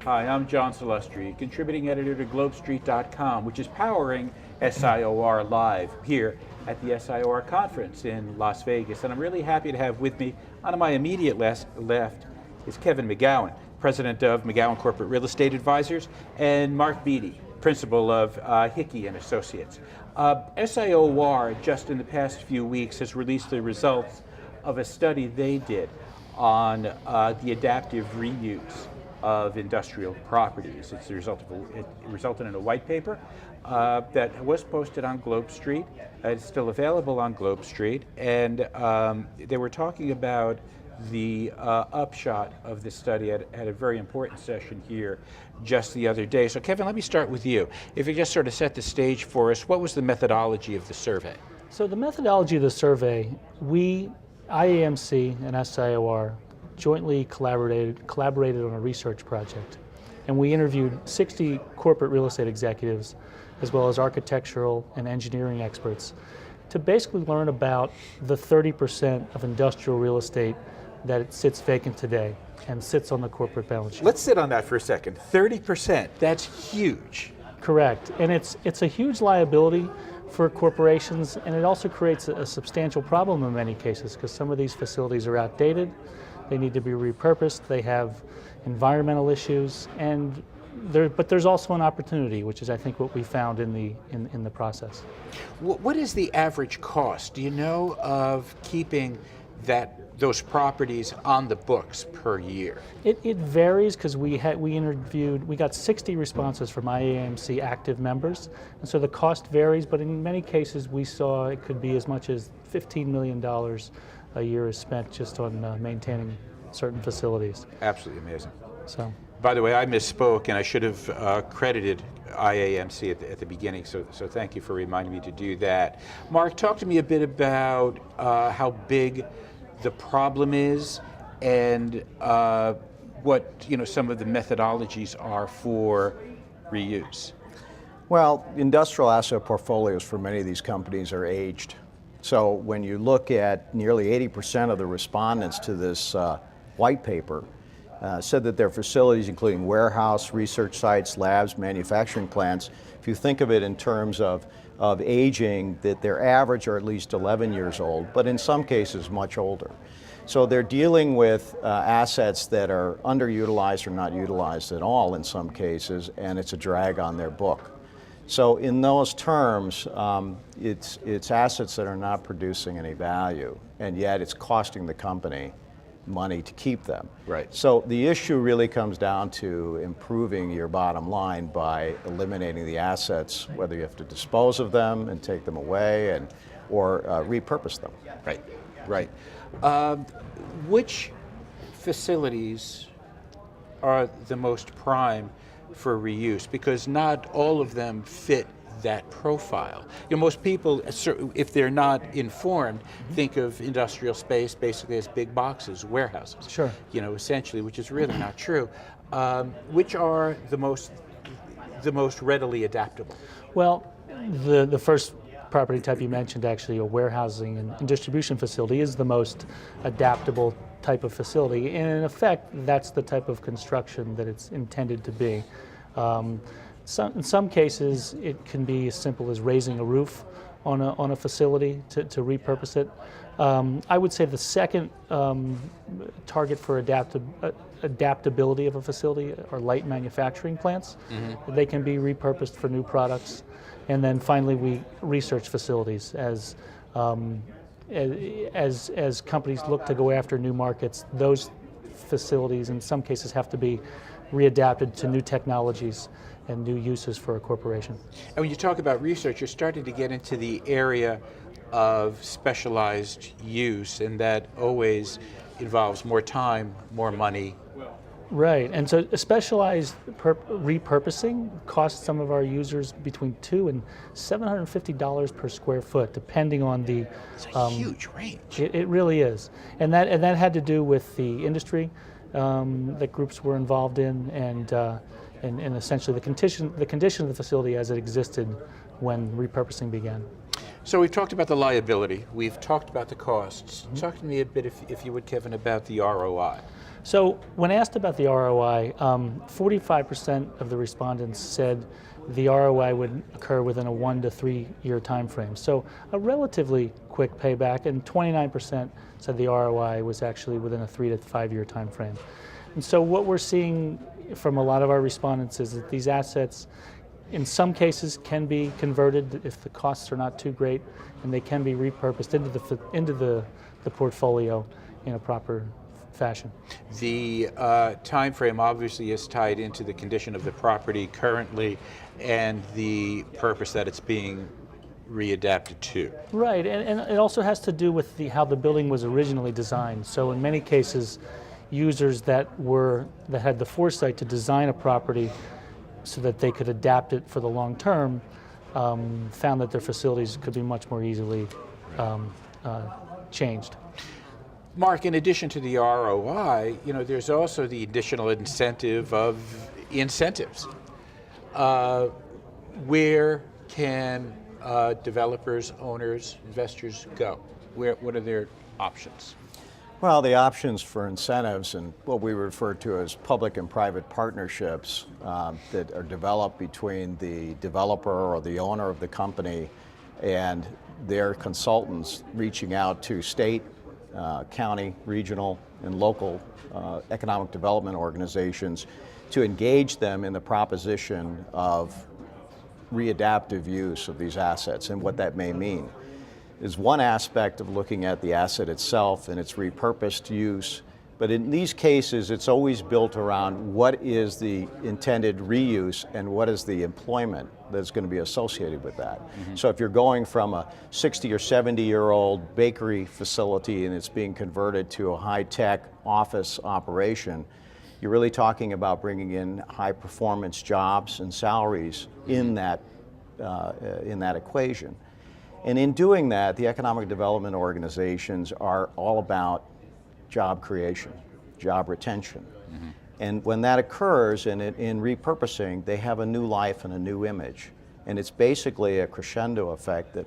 Hi, I'm John Celestri, contributing editor to GlobeStreet.com, which is powering SIOR Live here at the SIOR conference in Las Vegas. And I'm really happy to have with me, on my immediate left, is Kevin McGowan, president of McGowan Corporate Real Estate Advisors, and Mark Beattie, principal of Hickey and Associates. SIOR, just in the past few weeks, has released the results of a study they did on the adaptive reuse of industrial properties. It's the result of it resulted in a white paper that was posted on Globe Street. It's still available on Globe Street, and they were talking about the upshot of this study at a very important session here just the other day. So Kevin, let me start with you. If you just sort of set the stage for us, what was the methodology of the survey? So the methodology of the survey, IAMC and SIOR, jointly collaborated on a research project, and we interviewed 60 corporate real estate executives as well as architectural and engineering experts to basically learn about the 30% of industrial real estate that it sits vacant today and sits on the corporate balance sheet. Let's sit on that for a second. 30%, that's huge. Correct, and it's a huge liability for corporations, and it also creates a substantial problem in many cases because some of these facilities are outdated. They need to be repurposed. They have environmental issues, but there's also an opportunity, which is I think what we found in the process. What is the average cost, do you know, of keeping those properties on the books per year? It varies because we got 60 responses from IAMC active members, and so the cost varies. But in many cases, we saw it could be as much as $15 million a year is spent just on maintaining certain facilities. Absolutely amazing. So, by the way, I misspoke, and I should have credited IAMC at the beginning, so thank you for reminding me to do that. Mark, talk to me a bit about how big the problem is and what some of the methodologies are for reuse. Well, industrial asset portfolios for many of these companies are aged. So when you look at nearly 80% of the respondents to this white paper said that their facilities, including warehouse, research sites, labs, manufacturing plants, if you think of it in terms of aging, that their average are at least 11 years old, but in some cases much older. So they're dealing with assets that are underutilized or not utilized at all in some cases, and it's a drag on their book. So in those terms, it's assets that are not producing any value, and yet it's costing the company money to keep them. Right. So the issue really comes down to improving your bottom line by eliminating the assets, whether you have to dispose of them and take them away or repurpose them. Right, right. Which facilities are the most prime for reuse? Because not all of them fit that profile. Most people, if they're not informed, think of industrial space basically as big boxes, warehouses. Sure. Essentially, which is really not true. Which are the most readily adaptable? well, the first property type you mentioned, actually, a warehousing and distribution facility, is the most adaptable type of facility. And in effect, that's the type of construction that it's intended to be. In some cases, it can be as simple as raising a roof on a facility to repurpose it. I would say the second target for adaptability of a facility are light manufacturing plants. Mm-hmm. They can be repurposed for new products. And then finally, we research facilities as companies look to go after new markets. Those facilities, in some cases, have to be readapted to new technologies and new uses for a corporation. And when you talk about research, you're starting to get into the area of specialized use, and that always involves more time, more money. Right, and so specialized repurposing costs some of our users between $200 and $750 per square foot, depending on the. It's a huge range. It really is, and that had to do with the industry that groups were involved in, and essentially the condition of the facility as it existed when repurposing began. So we've talked about the liability, we've talked about the costs. Talk to me a bit, if you would, Kevin, about the ROI. So when asked about the ROI, 45% of the respondents said the ROI would occur within a 1 to 3 year time frame. So a relatively quick payback, and 29% said the ROI was actually within a 3 to 5 year time frame. And so what we're seeing from a lot of our respondents is that these assets in some cases can be converted if the costs are not too great, and they can be repurposed into the portfolio in a proper fashion. The time frame obviously is tied into the condition of the property currently and the purpose that it's being readapted to. Right, and it also has to do with how the building was originally designed. So in many cases, users that had the foresight to design a property so that they could adapt it for the long term found that their facilities could be much more easily changed. Mark, in addition to the ROI, there's also the additional incentive of incentives. Where can developers, owners, investors go? What are their options? Well, the options for incentives and what we refer to as public and private partnerships that are developed between the developer or the owner of the company and their consultants reaching out to state, county, regional, and local economic development organizations to engage them in the proposition of readaptive use of these assets and what that may mean. Is one aspect of looking at the asset itself and its repurposed use, but in these cases it's always built around what is the intended reuse and what is the employment that's going to be associated with that. So if you're going from a 60 or 70-year-old bakery facility and it's being converted to a high-tech office operation, you're really talking about bringing in high-performance jobs and salaries in that equation. And in doing that, the economic development organizations are all about job creation, job retention. And when that occurs in repurposing, they have a new life and a new image. And it's basically a crescendo effect that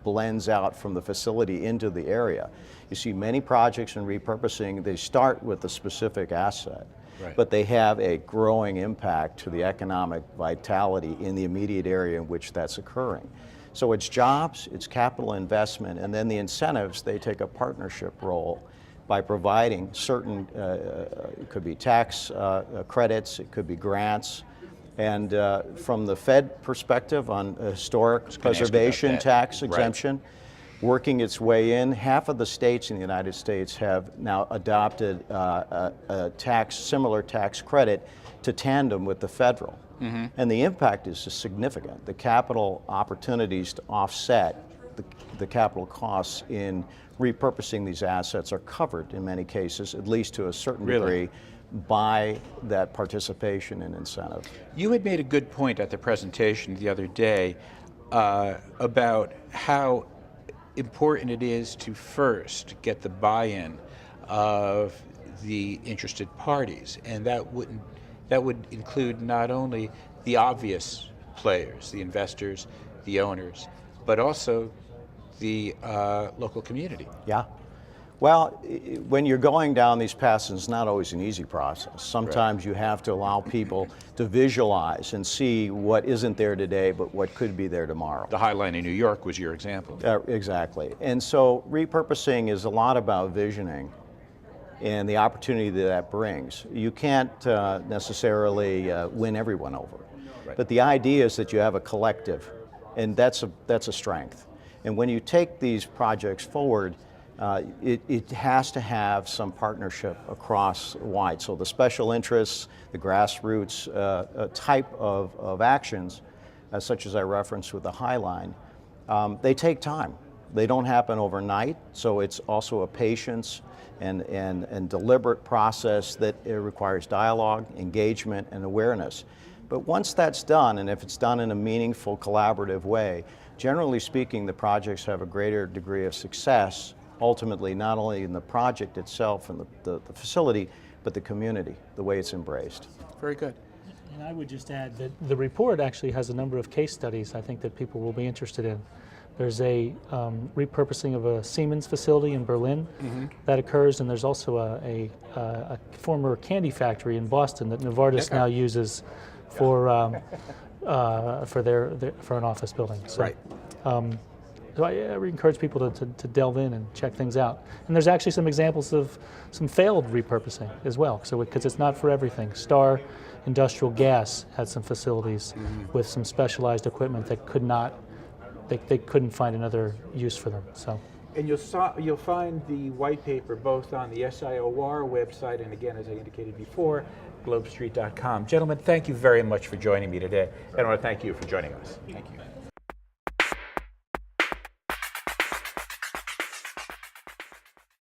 blends out from the facility into the area. You see many projects in repurposing, they start with a specific asset, but they have a growing impact to the economic vitality in the immediate area in which that's occurring. So it's jobs, it's capital investment, and then the incentives, they take a partnership role by providing certain, it could be tax credits, it could be grants, and from the Fed perspective on historic preservation tax exemption, working its way in, half of the states in the United States have now adopted a similar tax credit to tandem with the federal. And the impact is significant. The capital opportunities to offset the capital costs in repurposing these assets are covered in many cases, at least to a certain degree, by that participation and incentive. You had made a good point at the presentation the other day about how important it is to first get the buy-in of the interested parties, and that would include not only the obvious players, the investors, the owners, but also the local community. Yeah. Well, when you're going down these paths, it's not always an easy process. Sometimes you have to allow people to visualize and see what isn't there today, but what could be there tomorrow. The High Line in New York was your example. Exactly. And so repurposing is a lot about visioning and the opportunity that brings. You can't necessarily win everyone over. But the idea is that you have a collective, and that's a strength. And when you take these projects forward, it has to have some partnership across wide. So the special interests, the grassroots type of actions, such as I referenced with the High Line, they take time. They don't happen overnight, so it's also a patience and deliberate process that it requires dialogue, engagement, and awareness. But once that's done, and if it's done in a meaningful, collaborative way, generally speaking, the projects have a greater degree of success, ultimately not only in the project itself and the facility, but the community, the way it's embraced. Very good. And I would just add that the report actually has a number of case studies I think that people will be interested in. There's a repurposing of a Siemens facility in Berlin that occurs, and there's also a former candy factory in Boston that Novartis now uses for for an office building. So, Right. So I encourage people to delve in and check things out. And there's actually some examples of some failed repurposing as well. So because it's not for everything. Star Industrial Gas had some facilities with some specialized equipment that could not. They couldn't find another use for them. So. And you'll find the white paper both on the SIOR website and again, as I indicated before, globestreet.com. Gentlemen, thank you very much for joining me today. And I want to thank you for joining us. Thank you.